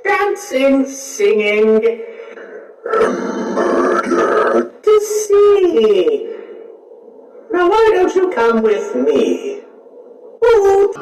dancing, singing, to see. Now why don't you come with me? Ooh.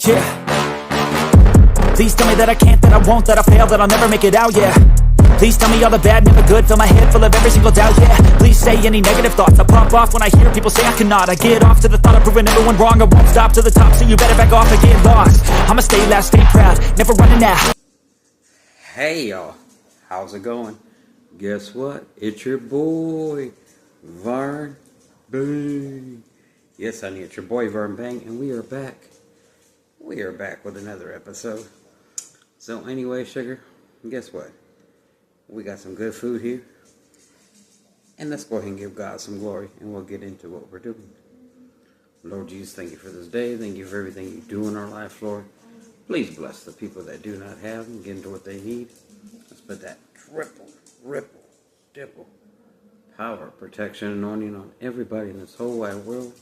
Yeah. Please tell me that I can't, that I won't, that I fail, that I'll never make it out, yeah. Please tell me all the bad, never good, fill my head full of every single doubt, yeah. Please say any negative thoughts, I pop off when I hear people say I cannot. I get off to the thought of proving everyone wrong, I won't stop to the top, so you better back off and get lost. I'ma stay loud, stay proud, never running out. Hey y'all, how's it going? Guess what? It's your boy, Vern Bang. Yes, honey, it's your boy, Vern Bang, and we are back. We are back with another episode. So anyway, sugar, guess what? We got some good food here. And let's go ahead and give God some glory, and we'll get into what we're doing. Lord Jesus, thank you for this day. Thank you for everything you do in our life, Lord. Please bless the people that do not have and get into what they need. Let's put that triple, ripple, dipple, power, protection, anointing on everybody in this whole wide world.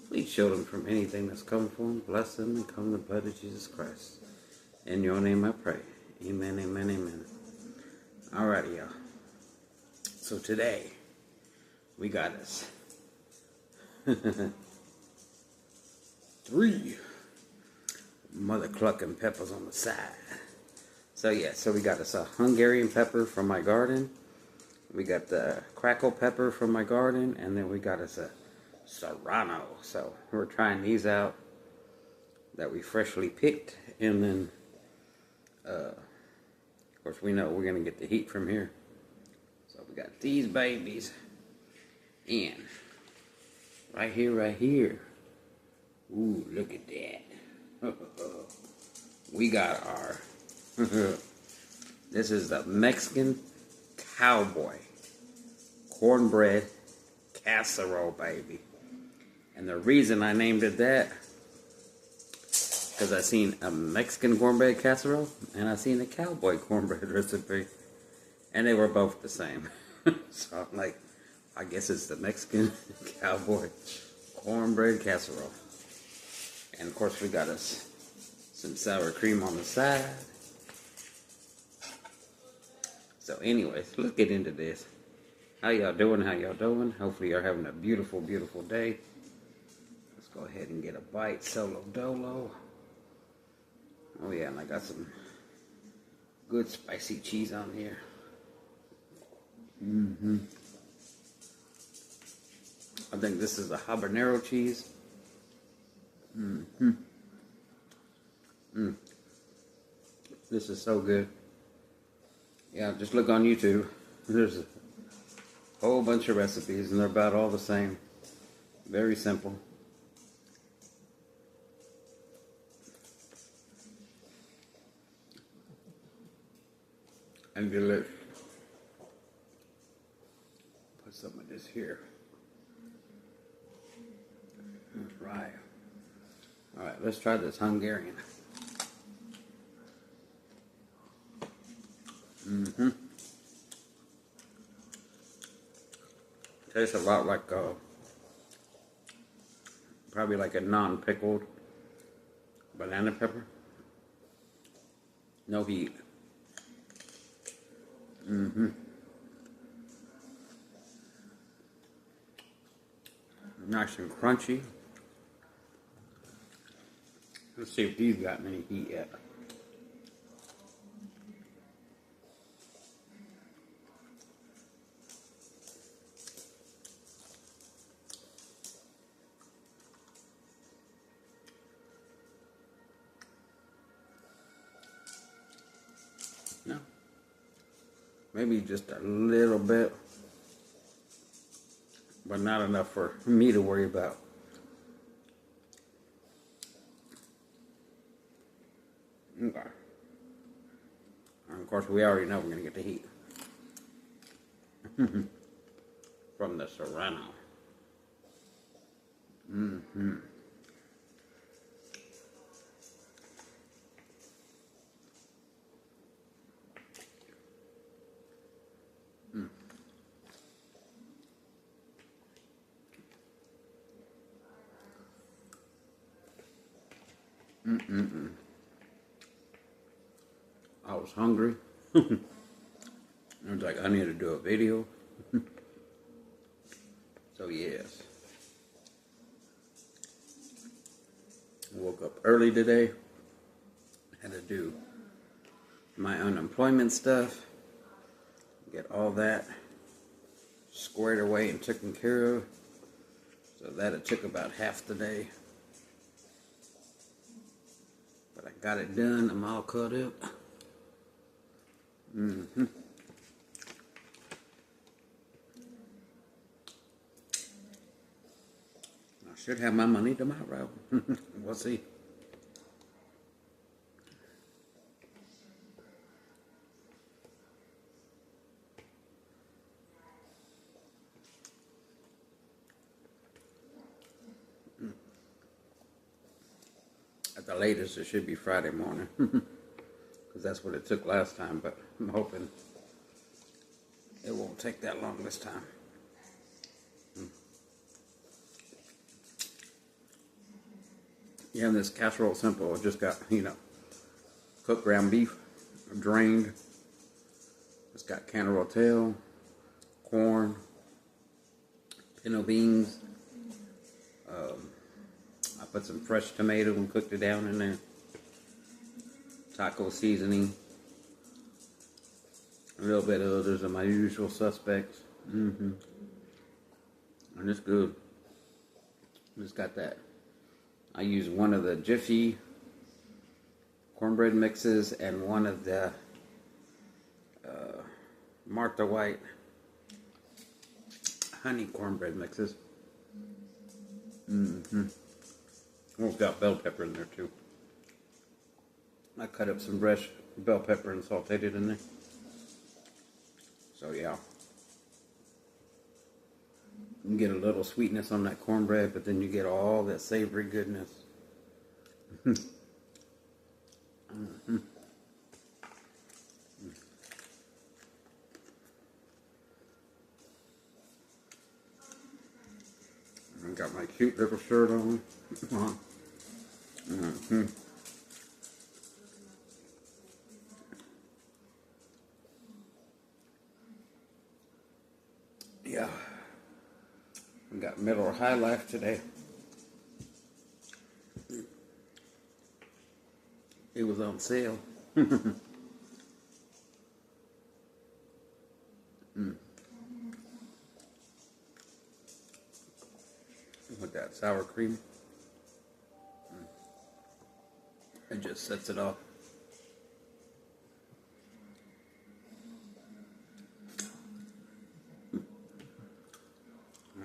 Please shield them from anything that's coming for them. Bless them and come in the blood of Jesus Christ. In your name I pray. Amen, amen, amen. Alrighty, y'all. So today, we got us 3 mother clucking peppers on the side. So yeah, so we got us a Hungarian pepper from my garden. We got the crackle pepper from my garden. And then we got us a Serrano. So we're trying these out that we freshly picked. And then, of course, we know we're going to get the heat from here. So we got these babies. And right here. Ooh, look at that. We got our, this is the Mexican Cowboy cornbread casserole, baby. And the reason I named it that, because I seen a Mexican cornbread casserole and I seen a Cowboy cornbread recipe, and they were both the same. So I'm like, I guess it's the Mexican Cowboy cornbread casserole. And of course we got us some sour cream on the side. So anyways, let's get into this. How y'all doing? How y'all doing? Hopefully you're having a beautiful, beautiful day. Let's go ahead and get a bite. Solo dolo. Oh yeah, and I got some good spicy cheese on here. I think this is the habanero cheese. This is so good. Yeah, just look on YouTube. There's a whole bunch of recipes, and they're about all the same. Very simple. And delicious. Put some of this here. That's right. Alright, let's try this Hungarian. Tastes a lot like probably like a non-pickled banana pepper. No heat. Nice and crunchy. Let's see if these got any heat yet. No. Maybe just a little bit, but not enough for me to worry about. Okay. Of course, we already know we're going to get the heat from the Serrano. I was hungry. I was like, I need to do a video. So yes. Woke up early today. Had to do my unemployment stuff. Get all that squared away and taken care of. So that it took about half the day. But I got it done. I'm all caught up. I should have my money tomorrow. We'll see. At the latest, it should be Friday morning. Because that's what it took last time, but I'm hoping it won't take that long this time. Yeah, and this casserole simple. I just got, cooked ground beef, drained. It's got cantaloupe rotel, corn, pinto beans. I put some fresh tomato and cooked it down in there. Taco seasoning. A little bit of others are my usual suspects. And it's good. It's got that. I use one of the Jiffy cornbread mixes and one of the Martha White honey cornbread mixes. Oh, it's got bell pepper in there too. I cut up some fresh bell pepper and sauteed it in there. So yeah. You get a little sweetness on that cornbread, but then you get all that savory goodness. I got my cute little shirt on. Yeah. We got middle or high life today. It was on sale. With that sour cream. It just sets it off.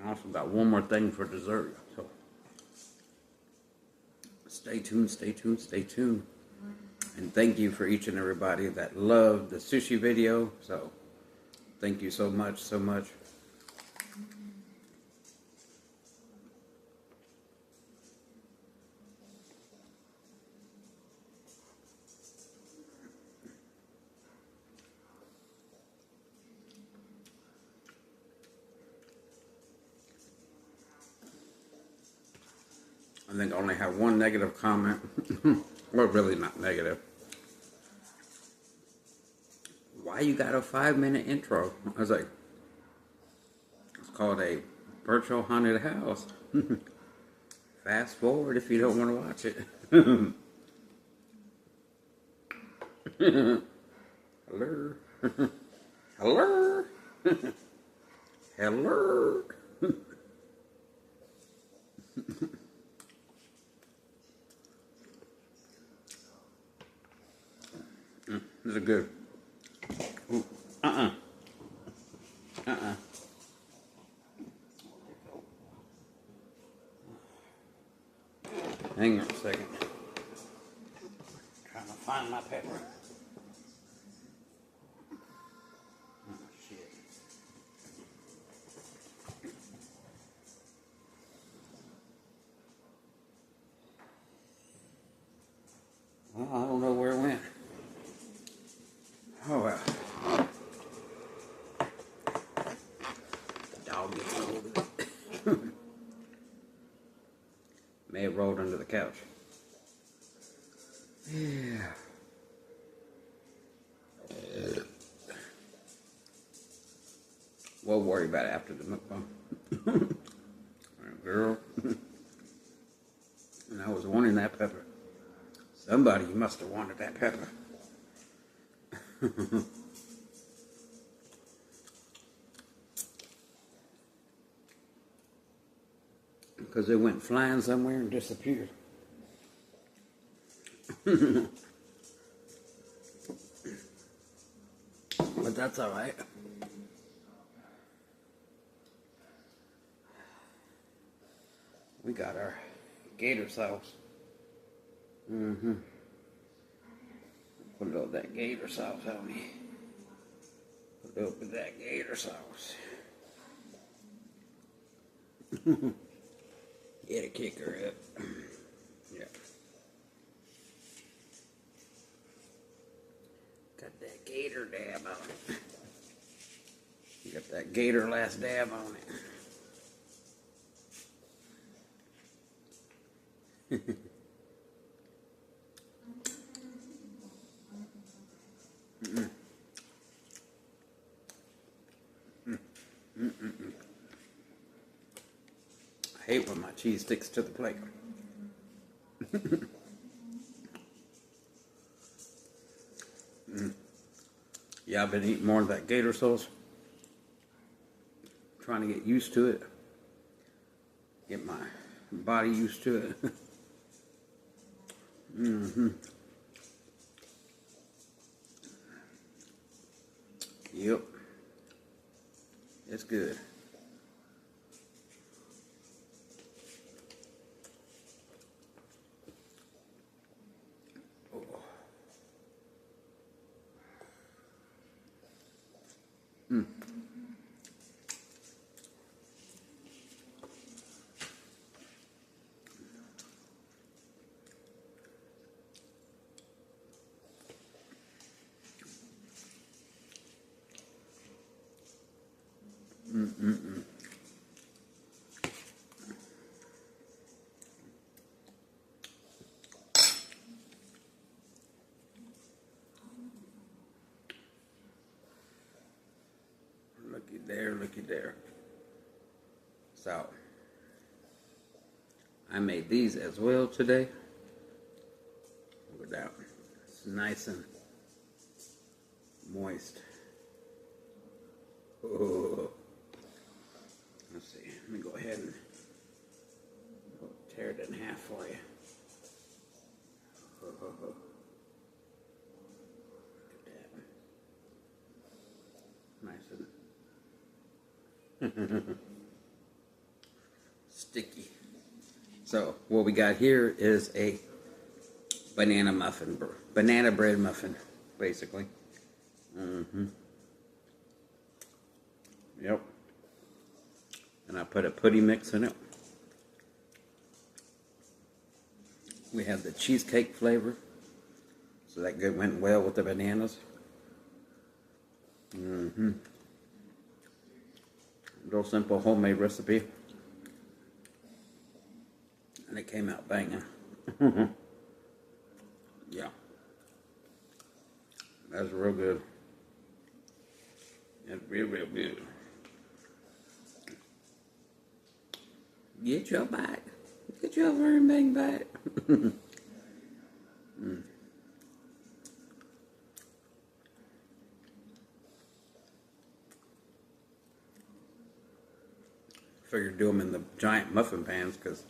I also got one more thing for dessert. So stay tuned, stay tuned, stay tuned. And thank you for each and everybody that loved the sushi video. So thank you so much, so much. I think I only have one negative comment. Well, really not negative. Why you got a 5-minute intro? I was like, it's called a virtual haunted house. Fast forward if you don't want to watch it. Hello. Hello. Hello. This is good. Ooh. Hang on a second. Trying to find my pepper. well. The dog gets a hold of it. May have rolled under the couch. Yeah. We'll worry about it after the mukbang. Girl. And I was wanting that pepper. Somebody must have wanted that pepper. Because it went flying somewhere and disappeared. But that's all right. We got our gator sauce. Put a little of that gator sauce on me. Put a little bit of that gator sauce. It'll kick her up. Yeah. Got that gator dab on it. Got that gator last dab on it. I hate when my cheese sticks to the plate. Yeah, I've been eating more of that gator sauce. Trying to get used to it. Get my body used to it. Yep. It's good. Looky there. So, I made these as well today. Look at that. It's nice and moist. Oh. Let's see. Let me go ahead and tear it in half for you. Look at that. Nice and sticky. So what we got here is a banana bread muffin, basically. Yep. And I put a putty mix in it. We have the cheesecake flavor, so that went well with the bananas. Real simple homemade recipe, and it came out banging. Yeah, that's real good. That's real good. Get your bite. Get your very big bite. Figured do them in the giant muffin pans because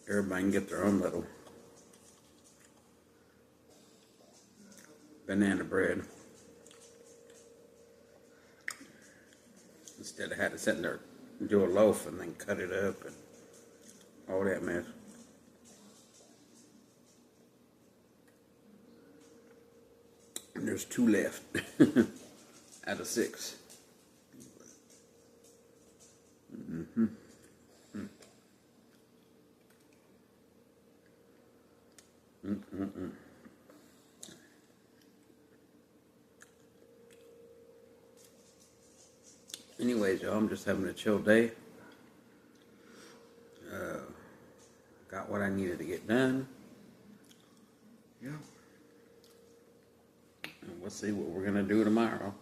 everybody can get their own little banana bread. Instead of having to sit there and do a loaf and then cut it up and all that mess. And there's 2 left out of 6. Anyways, y'all, I'm just having a chill day. Got what I needed to get done. Yeah. And we'll see what we're going to do tomorrow.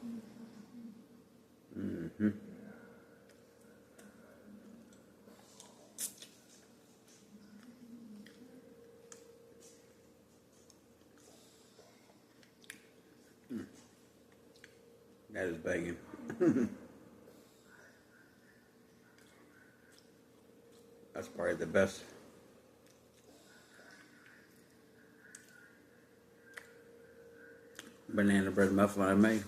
That is banging. That's probably the best banana bread muffin I made.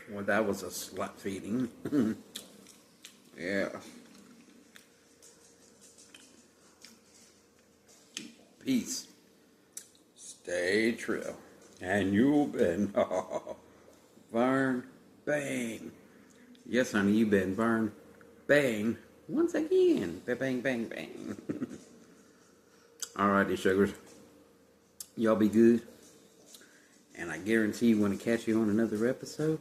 Well, that was a slut feeding. Yeah. Peace. Stay true. And you've been Vern Bang. Yes, honey, you've been Vern Bang once again. Bang, bang, bang. Alrighty, sugars. Y'all be good. And I guarantee you want to catch you on another episode.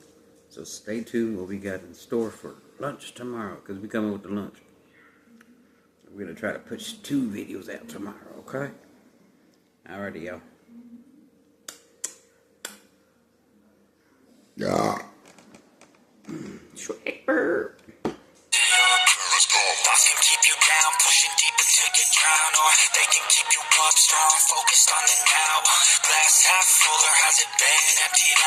So stay tuned what we got in store for lunch tomorrow. Because we coming with the lunch. We're going to try to push 2 videos out tomorrow, okay? Alrighty, y'all. Yeah. Shrek burp. Thoughts can keep you down, pushing deep until you drown, or they can keep you up strong, focused on the now. Glass half full, or has it been emptied out?